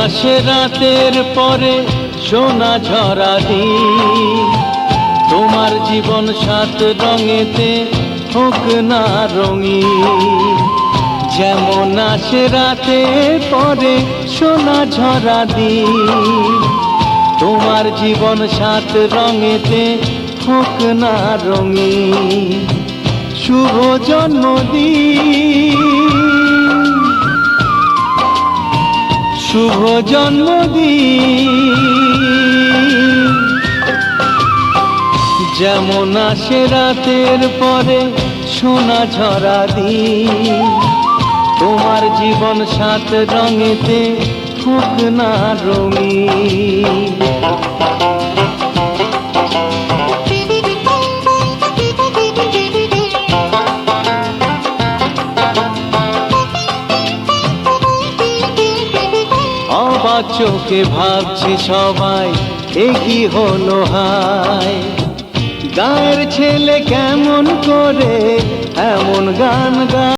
আসে রাতের পরে সোনা ঝরা দিন, তোমার জীবন সাত রঙেতে হোক না রঙিন। যেমন আসে রাতের পরে সোনা ঝরা দিন, তোমার জীবন সাত রঙেতে হোক না রঙিন। শুভ জন্মদিন, শুভ জন্মদিন। যেমন আসে রাতের পরে সোনা ঝরা দিন, তোমার জীবন সাত রঙেতে হোক না রঙিন। অবাক চোখে ভাবছে সবাই এ কি হলো হায়, গায়ের ছেলে কেমন করে এমন গান গায়।